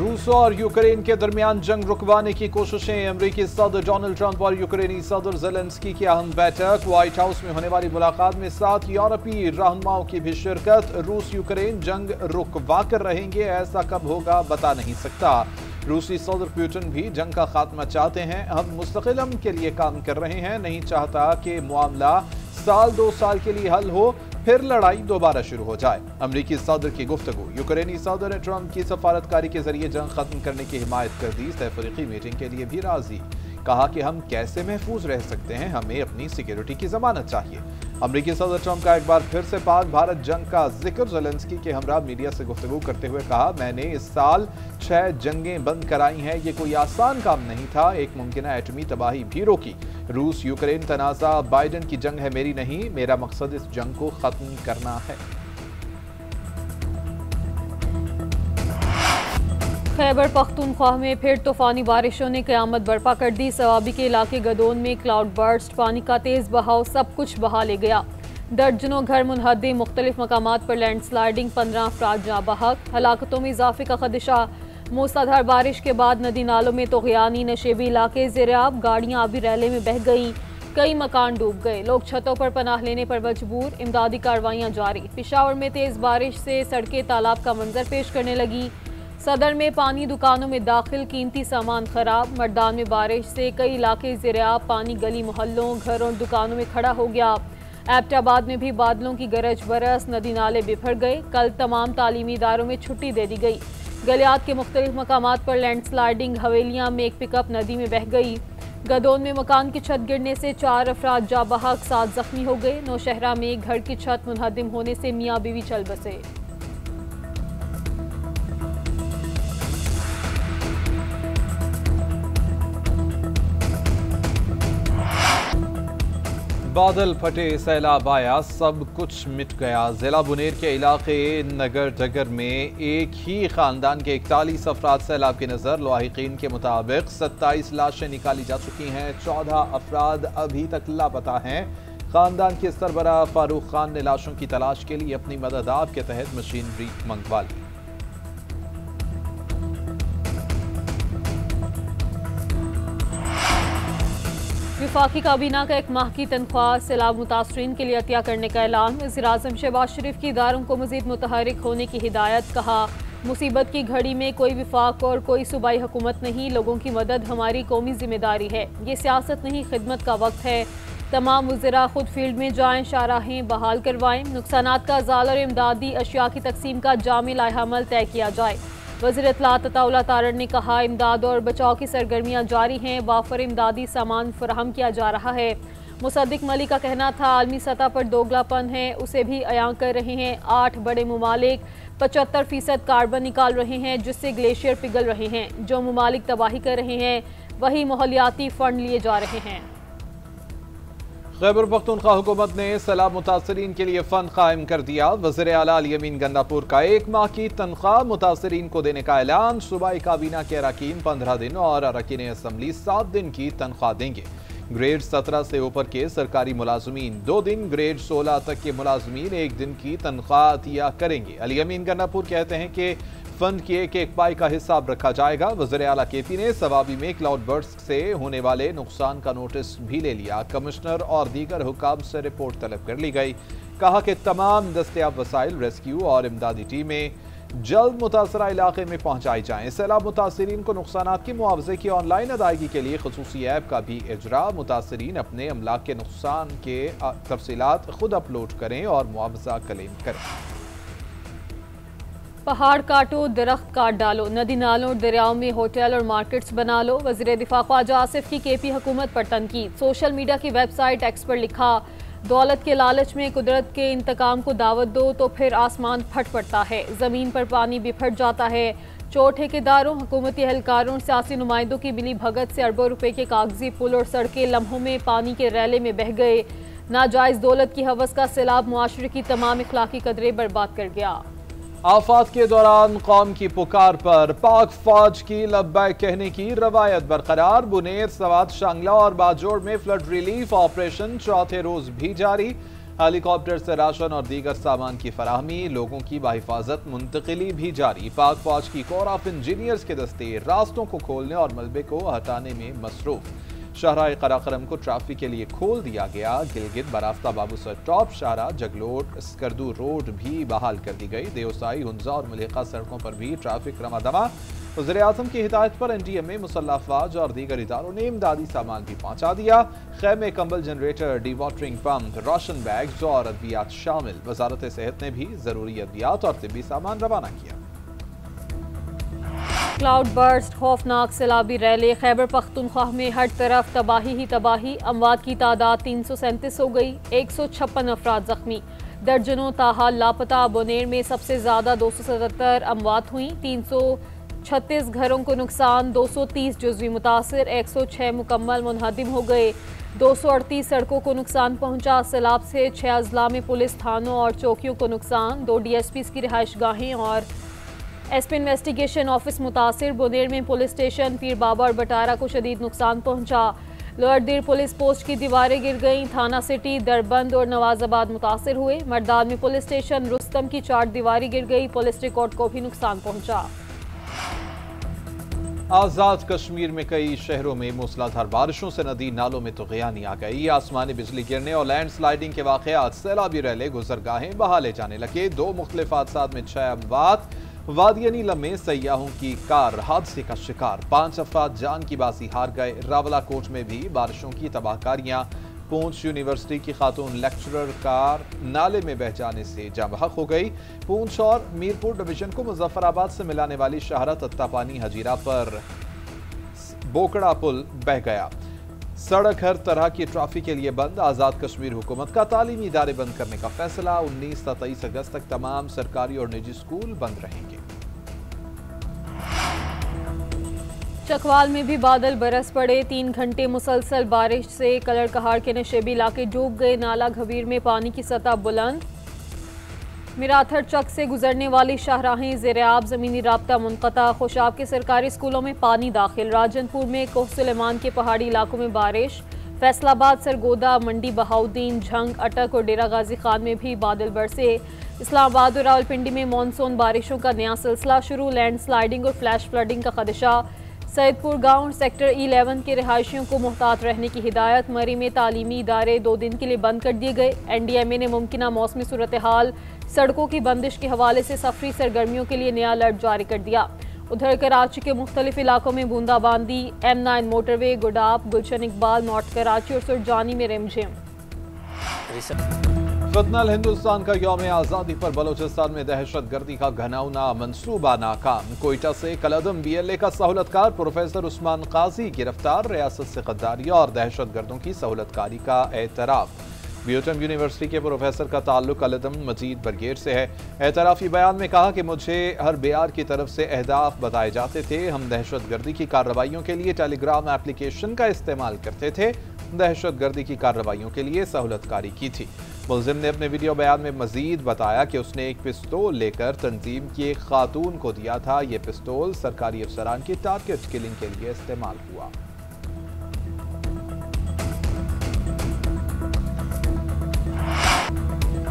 रूस और यूक्रेन के दरमियान जंग रुकवाने की कोशिशें। अमेरिकी सदर डोनाल्ड ट्रंप और यूक्रेनी सदर ज़ेलेंस्की की अहम बैठक। व्हाइट हाउस में होने वाली मुलाकात में 7 यूरोपीय रहनुमाओं की भी शिरकत। रूस यूक्रेन जंग रुकवा कर रहेंगे, ऐसा कब होगा बता नहीं सकता। रूसी सदर पुतिन भी जंग का खात्मा चाहते हैं। हम मुस्तकिल के लिए काम कर रहे हैं, नहीं चाहता कि मामला साल 2 साल के लिए हल हो फिर लड़ाई दोबारा शुरू हो जाए। अमेरिकी सदर की गुफ्तगू। यूक्रेनी सदर ने ट्रंप की सफारतकारी के जरिए जंग खत्म करने की हिमायत कर दी। तहफरीकी मीटिंग के लिए भी राजी। कहा कि हम कैसे महफूज रह सकते हैं, हमें अपनी सिक्योरिटी की जमानत चाहिए। अमेरिकी सदर ट्रंप का एक बार फिर से पाक भारत जंग का जिक्र। ज़ेलेंस्की के हमरा मीडिया से गुफ्तगू करते हुए कहा, मैंने इस साल 6 जंगें बंद कराई हैं, ये कोई आसान काम नहीं था। एक मुमकिन एटमी तबाही भी रोकी। रूस यूक्रेन तनाज़ा बाइडेन की जंग है, मेरी नहीं। मेरा मकसद इस जंग को खत्म करना है। खैबर पख्तूनख्वा में फिर तूफानी बारिशों ने क़यामत बर्पा कर दी। सवाबी के इलाके गदोन में क्लाउड बर्स्ट, पानी का तेज़ बहाव सब कुछ बहा ले गया। दर्जनों घर मुनहदिम, मुख्तलिफ मकामात पर लैंडस्लाइडिंग, 15 अफराद जाँ बहक। हलाकतों में इजाफे का खदशा। मूसलाधार बारिश के बाद नदी नालों में तोग़यानी, नशेबी इलाके ज़ेर-आब। गाड़ियाँ आबी रैले में बह गईं, कई मकान डूब गए। लोग छतों पर पनाह लेने पर मजबूर। इमदादी कार्रवाइयाँ जारी। पेशावर में तेज़ बारिश से सड़कें तालाब का मंजर पेश करने लगी। सदर में पानी दुकानों में दाखिल, कीमती सामान खराब। मर्दान में बारिश से कई इलाके ज़ेर-आब, पानी गली मोहल्लों, घरों और दुकानों में खड़ा हो गया। एबटाबाद में भी बादलों की गरज बरस, नदी नाले बिफर गए। कल तमाम तालीमी इदारों में छुट्टी दे दी गई। गलियात के मुख्तलिफ मकामात पर लैंडस्लाइडिंग। हवेलियाँ में एक पिकअप नदी में बह गई। गदोन में मकान की छत गिरने से 4 अफराद जाँ बहक, 7 जख्मी हो गए। नौशहरा में घर की छत मुनहदिम होने से मियाँ बीवी चल बसे। बादल फटे, सैलाब आया, सब कुछ मिट गया। जिला बुनेर के इलाके नगर डगर में एक ही खानदान के 41 अफराद सैलाब की नजर। लाहिकीन के मुताबिक 27 लाशें निकाली जा चुकी हैं। 14 अफराद अभी तक लापता हैं। खानदान के सरबराह फारूक खान ने लाशों की तलाश के लिए अपनी मदद आप के तहत मशीनरी मंगवा ली। वफाकी काबीना का 1 माह की तनख्वाह सैलाब मुतासरीन के लिए अतिया करने का ऐलान। वज़ीर-ए-आज़म शहबाज शरीफ की इदारों को मज़ीद मुतहरिक होने की हिदायत। कहा, मुसीबत की घड़ी में कोई विफाक और कोई सूबाई हुकूमत नहीं, लोगों की मदद हमारी कौमी जिम्मेदारी है। ये सियासत नहीं, खिदमत का वक्त है। तमाम वज़रा खुद फील्ड में जाएं, शाहराहें बहाल करवाएं। नुकसानात का अज़ाला और इमदादी अशिया की तकसीम का जामी लाइहामल तय किया जाए। वज़ीर इत्तलात अताउल्लाह तारड़ ने कहा, इमदाद और बचाव की सरगर्मियाँ जारी हैं। वाफर इमदादी सामान फराहम किया जा रहा है। मुसद्दिक मलिक का कहना था, आलमी सतह पर दोगलापन है, उसे भी अयां कर रहे हैं। 8 बड़े ममालिक 75% कार्बन निकाल रहे हैं, जिससे ग्लेशियर पिघल रहे हैं। जो ममालिक तबाही कर रहे हैं, वही माहौलियाती फंड लिए जा रहे हैं। खैबर पख्तूनख्वा हुकूमत ने सैलाब मुतासरीन के लिए फंड कायम कर दिया। वज़ीर आला अली अमीन गंडापुर का 1 माह की तनख्वाह मुतासरीन को देने का ऐलान। सूबाई काबीना के अरकान 15 दिन और अरकान असम्बली 7 दिन की तनख्वाह देंगे। ग्रेड 17 से ऊपर के सरकारी मुलाजमीन 2 दिन, ग्रेड 16 तक के मुलाजमीन 1 दिन की तनख्वाह अतिया करेंगे। अली अमीन गंडापुर कहते हैं कि फंड की एक पाई का हिसाब रखा जाएगा। वज़ीर आला केपी ने सवाबी में क्लाउड बर्स्ट से होने वाले नुकसान का नोटिस भी ले लिया। कमिश्नर और दीगर हुकाम से रिपोर्ट तलब कर ली गई। कहा कि तमाम दस्तयाब वसाइल, रेस्क्यू और इमदादी टीमें जल्द मुतासरा इलाके में पहुंचाई जाएं। सैलाब मुतासरीन को नुकसानात के मुआवजे की ऑनलाइन अदायगी के लिए खसूसी ऐप का भी इजरा। मुतासरीन अपने अमलाक के नुकसान के तफसीलात खुद अपलोड करें और मुआवजा क्लेम करें। पहाड़ काटो, दरख्त काट डालो, नदी नालों और दरियाओं में होटल और मार्केट्स बना लो। वज़ीर दिफा ख्वाजा आसिफ की केपी हुकूमत पर तनकीद। सोशल मीडिया की वेबसाइट एक्स पर लिखा, दौलत के लालच में कुदरत के इंतकाम को दावत दो तो फिर आसमान फट पड़ता है, ज़मीन पर पानी बिफर जाता है। चोर ठेकेदारों, हुकूमती एहलकारों और सियासी नुमाइंदों की मिली भगत से अरबों रुपए के कागजी पुल और सड़कें लम्हों में पानी के रैले में बह गए। नाजायज दौलत की हवस का सैलाब मुआशरे की तमाम इखलाकी कदरें बर्बाद कर गया। आफात के दौरान कौम की पुकार पर पाक फौज की लब्बैक कहने की रवायत बरकरार। बुनेर, सवात, शांगला और बाजोड़ में फ्लड रिलीफ ऑपरेशन 4थे रोज भी जारी। हेलीकॉप्टर से राशन और दीगर सामान की फराहमी, लोगों की बाहिफाजत मुंतकिली भी जारी। पाक फौज की कोर ऑफ इंजीनियर्स के दस्ते रास्तों को खोलने और मलबे को हटाने में मसरूफ। शाहराह कराकरम को ट्रैफिक के लिए खोल दिया गया। गिलगित बरास्ता बाबूसर टॉप शाहरा जगलोट स्कर्दू रोड भी बहाल कर दी गई। देवसाई, हुंजा और मलिका सड़कों पर भी ट्रैफिक रमादमा। वज़ीर आज़म की हिदायत पर NDMA, मुसल्लह अफवाज और दीगर इदारों ने इमदादी सामान भी पहुंचा दिया। खैमे, कंबल, generator, dewatering pump, ration bags और अद्वियात शामिल। वजारत सेहत ने भी जरूरी अद्वियात और तिब्बी सामान रवाना किया। क्लाउड बर्स्ट, खौफनाक सैलाबी रैली। खैबर पख्तूनख्वा में हर तरफ तबाही ही तबाही। अमवात की तादाद 337 हो गई। 156 अफराद जख्मी, दर्जनों ताहाल लापता। बोनेर में सबसे ज्यादा 277 अमवात हुई। 336 घरों को नुकसान, 230 जुज़वी मुतासिर, 106 मुकम्मल मुनहदिम हो गए। 238 सड़कों को नुकसान पहुंचा। सैलाब से 6 अजला में पुलिस थानों और चौकियों को नुकसान। 2 DSPs की रिहाइश गाहें और SP इन्वेस्टिगेशन ऑफिस मुतासिर। बोनेर में पुलिस स्टेशन, पीर बाबा और बटारा को शदीद नुकसान पहुंचा। लोअर दीर पुलिस पोस्ट की दीवारें गिर गईं। थाना सिटी, दरबंद और नवाजाबाद मुतासिर हुए। मर्दान में पुलिस स्टेशन, रुस्तम की 4 दीवारें गिर गई। पुलिस रिकॉर्ड को भी नुकसान पहुंचा। आजाद कश्मीर में कई शहरों में मूसलाधार बारिशों से नदी नालों में तुग़यानी आ गई। आसमानी बिजली गिरने और लैंड स्लाइडिंग के वाक़यात, सैलाबी रैले, गुजरगाहें बहाले जाने लगे। 2 मुख्तलिफ हादसात में 6 अमवात। वादिया नीलम में सयाहों की कार हादसे का शिकार, 5 अफराद जान की बाजी हार गए। रावलाकोट में भी बारिशों की तबाहकारियां। पूंछ यूनिवर्सिटी की खातून लेक्चरर कार नाले में बह जाने से जाँ बहक हो गई। पूंछ और मीरपुर डिवीजन को मुजफ्फराबाद से मिलाने वाली शाहरा तत्तापानी हजीरा पर बोकड़ा पुल बह गया। सड़क हर तरह की ट्रैफिक के लिए बंद। आजाद कश्मीर हुकूमत का तालीमी इदारे बंद करने का फैसला। 19 से 23 अगस्त तक तमाम सरकारी और निजी स्कूल बंद रहेंगे। चकवाल में भी बादल बरस पड़े। 3 घंटे मुसलसल बारिश से कलर कहार के नशेबी इलाके डूब गए। नाला घबीर में पानी की सतह बुलंद। मिराथर चक से गुजरने वाली शाहराहें ज़ेर-ए-आब, ज़मीनी राब्ता मुनक़ता। खुशाब के सरकारी स्कूलों में पानी दाखिल। राजनपुर में कोह सुलेमान के पहाड़ी इलाकों में बारिश। फैसलाबाद, सरगोदा, मंडी बहाउद्दीन, झंग, अटक और डेरा गाजी खान में भी बादल बरसे। इस्लामाबाद और रावलपिंडी में मानसून बारिशों का नया सिलसिला शुरू। लैंड स्लाइडिंग और फ्लैश फ्लडिंग का खदशा। सैदपुर गांव सेक्टर 11 के रिहायशियों को मुहतात रहने की हिदायत। मरी में तालीमी इदारे 2 दिन के लिए बंद कर दिए गए। NDMA ने मुमकिना मौसमी सूरत हाल, सड़कों की बंदिश के हवाले से सफरी सरगर्मियों के लिए नया अलर्ट जारी कर दिया। उधर कराची के मुख्तलिफ इलाकों में बूंदाबांदी। M9 मोटरवे, गुडाप, गुलशन इकबाल, नॉर्थ कराची और सुरजानी में रिमझिम। फितनल हिंदुस्तान का यौम आज़ादी पर बलोचिस्तान में दहशत गर्दी का घनौना मंसूबा नाकाम। कोयटा से कलअदम BLA का सहूलतकार प्रोफेसर उस्मान काजी गिरफ्तार। रियासत से गद्दारी और दहशत गर्दों की सहूलतकारी का एतराफ़। ब्यूटन यूनिवर्सिटी के प्रोफेसर का ताल्लुक कलअदम मजीद ब्रिगेड से है। एतराफ़ी बयान में कहा कि मुझे हर BR की तरफ से अहदाफ बताए जाते थे। हम दहशत गर्दी की कार्रवाइयों के लिए टेलीग्राम एप्लीकेशन का इस्तेमाल करते थे। दहशत गर्दी की कार्रवाइयों के लिए सहूलतकारी की थी। मुलजिम ने अपने वीडियो बयान में मजीद बताया कि उसने एक पिस्तौल लेकर तंजीम की एक खातून को दिया था। ये पिस्तौल सरकारी अफसरान की टारगेट किलिंग के लिए इस्तेमाल हुआ।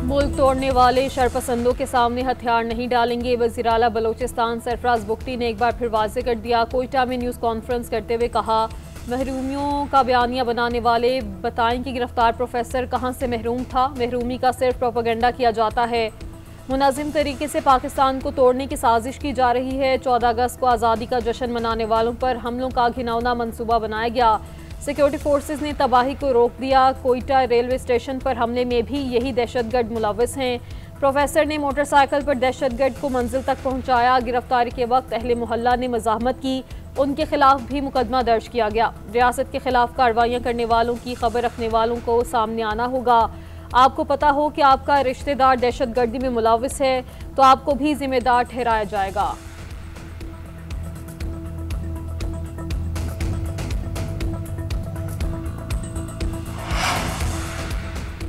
मुल्क तोड़ने वाले शरपसंदों के सामने हथियार नहीं डालेंगे। वज़ीर आला बलोचिस्तान सरफराज बुख्ती ने एक बार फिर वाज़ेह कर दिया। कोयटा में न्यूज़ कॉन्फ्रेंस करते हुए कहा, महरूमियों का बयानिया बनाने वाले बताएं कि गिरफ्तार प्रोफेसर कहां से महरूम था। महरूमी का सिर्फ प्रोपेगेंडा किया जाता है। मुनाजिम तरीके से पाकिस्तान को तोड़ने की साजिश की जा रही है। 14 अगस्त को आज़ादी का जश्न मनाने वालों पर हमलों का घिनौना मंसूबा बनाया गया। सिक्योरिटी फोर्सेस ने तबाही को रोक दिया। कोयटा रेलवे स्टेशन पर हमले में भी यही दहशतगर्द मुलव्वस हैं। प्रोफेसर ने मोटरसाइकिल पर दहशतगर्द को मंजिल तक पहुंचाया। गिरफ्तारी के वक्त अहले मोहल्ला ने मज़ाहमत की। उनके खिलाफ भी मुकदमा दर्ज किया गया। रियासत के खिलाफ कार्रवाइयाँ करने वालों की खबर रखने वालों को सामने आना होगा। आपको पता हो कि आपका रिश्तेदार दहशतगर्दी में मुलव्वस है तो आपको भी जिम्मेदार ठहराया जाएगा।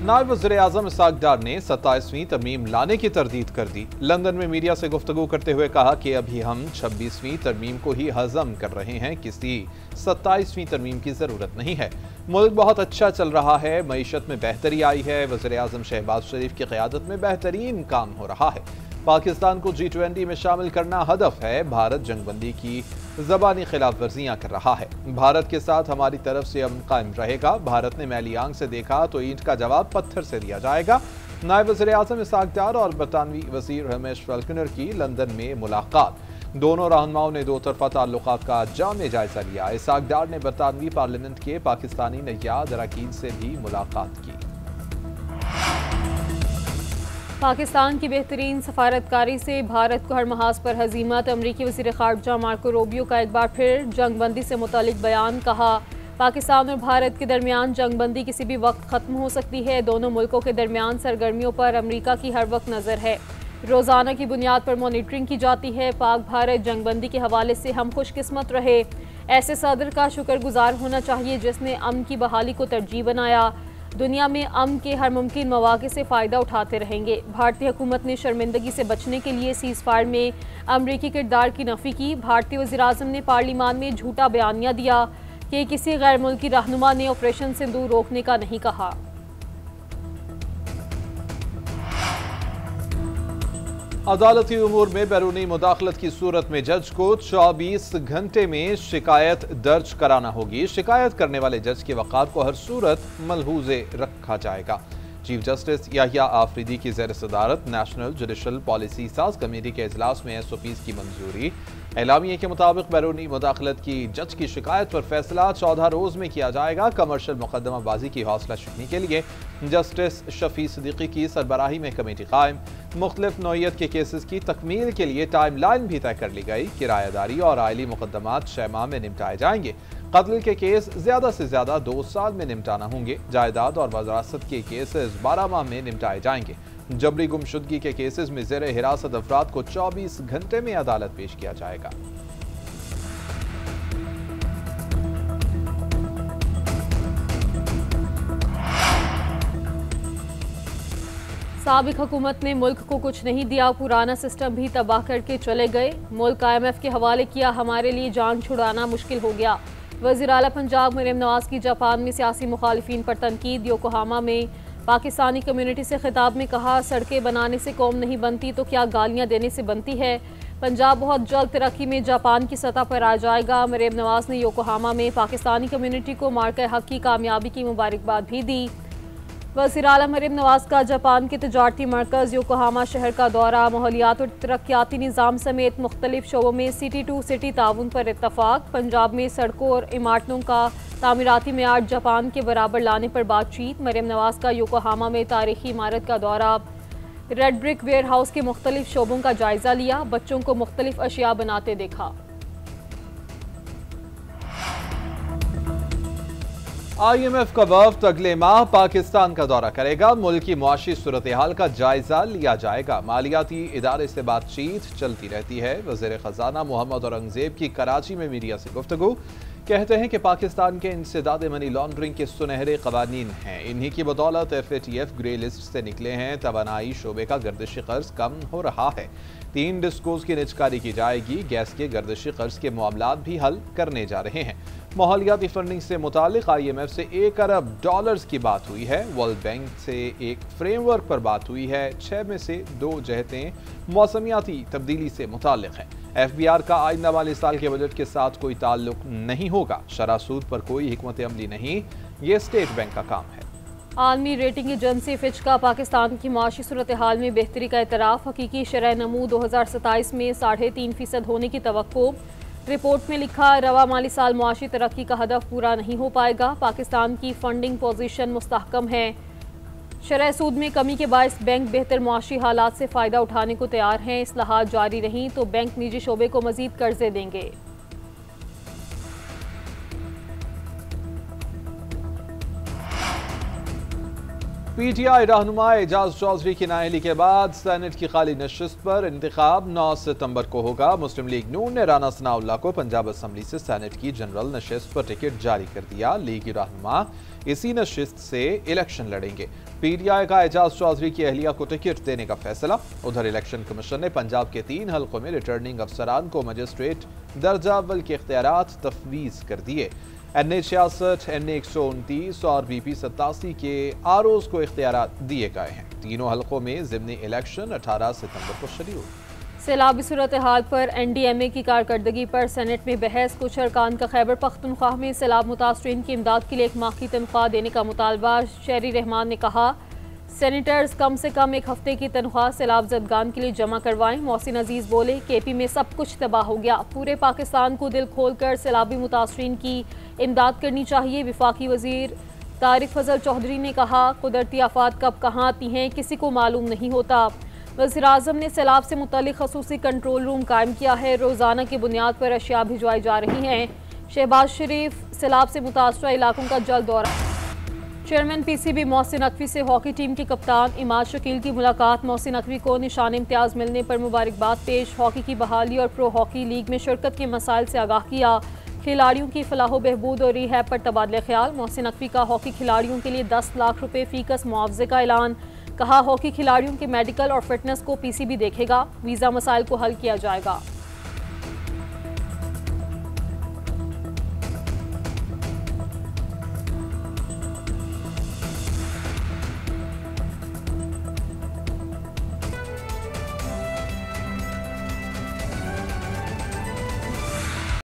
नायब वज़ीर-ए-आज़म इसाक डार ने 27वीं तरमीम लाने की तरदीद कर दी। लंदन में मीडिया से गुफ्तगू करते हुए कहा कि अभी हम 26वीं तरमीम को ही हज़म कर रहे हैं, किसी 27वीं तरमीम की ज़रूरत नहीं है। मुल्क बहुत अच्छा चल रहा है, मईशत में बेहतरी आई है, वज़ीर-ए-आज़म शहबाज शरीफ की क़यादत में बेहतरीन काम हो रहा है। पाकिस्तान को G20 में शामिल करना हदफ है। भारत जंगबंदी की ज़बानी खिलाफ वर्जियाँ कर रहा है। भारत के साथ हमारी तरफ से अमन कायम रहेगा। भारत ने मैली आंख से देखा तो ईंट का जवाब पत्थर से दिया जाएगा। नायब वज़ीर-ए-आज़म इसाक डार और बरतानवी वज़ीर रमेश फाल्कनर की लंदन में मुलाकात। दोनों रहनुमाओं ने दो तरफा ताल्लुकात का जामे जायजा लिया। इसाक डार ने बरतानवी पार्लियामेंट के पाकिस्तानी नयाद अरकान से भी मुलाकात की। पाकिस्तान की बेहतरीन सफारतकारी से भारत को हर महाज पर हजीमत। अमरीकी वज़ीर ख़ारजा मार्को रूबियो का एक बार फिर जंगबंदी से मुतालिक बयान। कहा, पाकिस्तान और भारत के दरमियान जंगबंदी किसी भी वक्त ख़त्म हो सकती है। दोनों मुल्कों के दरमियान सरगर्मियों पर अमरीका की हर वक्त नज़र है। रोज़ाना की बुनियाद पर मॉनिटरिंग की जाती है। पाक भारत जंगबंदी के हवाले से हम खुशकिस्मत रहे। ऐसे सदर का शुक्रगुजार होना चाहिए जिसने अमन की बहाली को तरजीह बनाया। दुनिया में अमन के हर मुमकिन मौके से फ़ायदा उठाते रहेंगे। भारतीय हुकूमत ने शर्मिंदगी से बचने के लिए सीज़ फायर में अमरीकी किरदार की नफ़ी की। भारतीय वज़ीर-ए-आज़म ने पार्लियामान में झूठा बयानिया दिया कि किसी गैर मुल्की रहनुमा ने ऑपरेशन सिंदूर रोकने का नहीं कहा। अदालती उमूर में बैरूनी मुदाखलत की सूरत में जज को 24 घंटे में शिकायत दर्ज कराना होगी। शिकायत करने वाले जज के वक़ार को हर सूरत मलहूज़े रखा जाएगा। चीफ जस्टिस याहिया आफरीदी की ज़ेर सदारत नेशनल जुडिशल पॉलिसी साज कमेटी के इजलास में SOPs की मंजूरी। एलामिये के मुताबिक बैरूनी मुदाखलत की जज की शिकायत पर फैसला 14 रोज़ में किया जाएगा। कमर्शियल मुकदमाबाजी की हौसला शिकनी के लिए जस्टिस शफी सिद्दीकी की सरबराही में कमेटी कायम। मुख्तलिफ नौइयत के केसेस की तकमील के लिए टाइम लाइन भी तय कर ली गई। किरायादारी और आइली मुकदमात 6 माह में निपटाए जाएंगे। कत्ल के केस ज्यादा से ज्यादा 2 साल में निपटाना होंगे। जायदाद और वरासत के केसेस 12 माह में निपटाए जाएंगे। जबरी गुमशुदगी के केसेस में ज़ेर हिरासत अफराद को 24 घंटे में अदालत पेश किया जाएगा। साबिक हुकूमत ने मुल्क को कुछ नहीं दिया, पुराना सिस्टम भी तबाह करके चले गए। मुल्क IMF के हवाले किया, हमारे लिए जान छुड़ाना मुश्किल हो गया। वज़ीर आला पंजाब मरियम नवाज की जापान में सियासी मुखालिफिन पर तनकीद। योकोहामा में पाकिस्तानी कम्युनिटी से खिताब में कहा, सड़कें बनाने से कौम नहीं बनती तो क्या गालियाँ देने से बनती है। पंजाब बहुत जल्द तरक्की में जापान की सतह पर आ जाएगा। मरियम नवाज ने योकोहामा में पाकिस्तानी कम्युनिटी को मार्का हक की कामयाबी की मुबारकबाद भी दी। वज़ीर आला मरियम नवाज का जापान के तजारती मरकज़ योकोहामा शहर का दौरा। माहौलियात और तरक्याती निज़ाम समेत मुख्तलिफ शोबों में सिटी टू सिटी ताउन पर इत्तफाक। पंजाब में सड़कों और इमारतों का तामीराती मेयार जापान के बराबर लाने पर बातचीत। मरियम नवाज का योकोहामा में तारीखी इमारत का दौरा। रेड ब्रिक वेयर हाउस के मुख्तलिफ शोबों का जायजा लिया। बच्चों को मुख्तलिफ अशिया बनाते देखा। IMF का वफ्द अगले माह पाकिस्तान का दौरा करेगा। मुल्क की मुआशी सूरत हाल का जायजा लिया जाएगा। मालियाती इदारे से बातचीत चलती रहती है। वज़ीर ख़जाना मोहम्मद औरंगज़ेब की कराची में मीडिया से गुफ्तगू। कहते हैं कि पाकिस्तान के इंसदाद मनी लॉन्ड्रिंग के सुनहरे कवानीन हैं। इन्हीं की बदौलत FATF ग्रे लिस्ट से निकले हैं। तवानाई शोबे का गर्दिशी कर्ज कम हो रहा है। 3 डिस्कोज की निजकारी की जाएगी। गैस के गर्दिशी कर्ज के मामलात भी हल करने जा रहे हैं। माहौलियाती फंडिंग से मुतालिक IMF से $1 अरब की बात हुई है। वर्ल्ड बैंक से एक फ्रेमवर्क पर बात हुई है। 6 में से 2 जहतें मौसमियाती तब्दीली से मुतालिक हैं। FBR का आइंदा माली साल के बजट के साथ कोई ताल्लुक नहीं होगा। शरह सूद पर कोई हिकमत अमली नहीं, ये स्टेट बैंक का काम है। आलमी रेटिंग एजेंसी फिच का पाकिस्तान की माशी सूरत हाल में बेहतरी का एतराफ़। हकीकी शरह नमू 2027 में 3.5% होने की तवक्को। रिपोर्ट में लिखा, रवा माली साल मुआशी तरक्की का हदफ पूरा नहीं हो पाएगा। पाकिस्तान की फंडिंग पोजीशन मुस्तहकम है। शरह सूद में कमी के बायस बैंक बेहतर मुआशी हालात से फ़ायदा उठाने को तैयार हैं। इस्लाहात जारी रहीं तो बैंक निजी शोबे को मज़ीद कर्जे देंगे। PTI रहनुमा एजाज चौधरी की नाअहली के बाद सेनेट की खाली नशिस्त पर इंतखाब 9 सितंबर को होगा। मुस्लिम लीग नून ने राना सनाउल्लाह को पंजाब असम्बली से सेनेट की जनरल नशिस्त पर टिकट जारी कर दिया। लीगी रहनुमा इसी नशिस्त से इलेक्शन लड़ेंगे। PTI का एजाज चौधरी की अहलिया को टिकट देने का फैसला। उधर इलेक्शन कमीशन ने पंजाब के 3 हलकों में रिटर्निंग अफसरान को मजिस्ट्रेट दर्जा अव्वल के इख्तियारात तफवीज कर दिए। NA 66, NA 129 और BP 87 के ROs को इख्तियारात दिए गए हैं। तीनों हलकों में ज़िमनी इलेक्शन 18 सितंबर को शेड्यूल। सैलाबी सूरत हाल पर NDMA की कारकर्दगी पर सेनेट में बहस। कुछ अरकान का खैबर पख्तूनख्वा में सैलाब मुतासरीन की इमदाद के लिए 1 माह की तनख्वाह देने का मुतालबा। शहरी रहमान ने कहा सेनेटर्स कम से कम 1 हफ्ते की तनख्वाह सैलाब ज़दगान के लिए जमा करवाएं। मोहसिन अजीज बोले KP में सब कुछ तबाह हो गया, पूरे पाकिस्तान को दिल खोल कर सैलाबी मुतासरीन की इमदाद करनी चाहिए। वफाकी वजीर तारिक फजल चौधरी ने कहा कुदरती आफात कब कहाँ आती हैं किसी को मालूम नहीं होता। वज़ीर आज़म ने सैलाब से मुतल्लिक़ ख़ुसूसी कंट्रोल रूम कायम किया है। रोज़ाना की बुनियाद पर अशिया भिजवाई जा रही हैं। शहबाज शरीफ सैलाब से मुतासरा इलाकों का जल्द दौरा। चेयरमैन PCB मोहसिन नकवी से हॉकी टीम के कप्तान इमाद शकील की मुलाकात। मोहसिन नकवी को निशान इम्तियाज़ मिलने पर मुबारकबाद पेश। हॉकी की बहाली और प्रो हॉकी लीग में शिरकत के मसाइल से आगाह किया। खिलाड़ियों की फलाह बहबूद और रिहैब पर तबादला ख्याल। मोहसिन नकवी का हॉकी खिलाड़ियों के लिए 10 लाख रुपए फीकस मुआवजे का ऐलान। कहा हॉकी खिलाड़ियों के मेडिकल और फिटनेस को PCB देखेगा। वीज़ा मसाइल को हल किया जाएगा।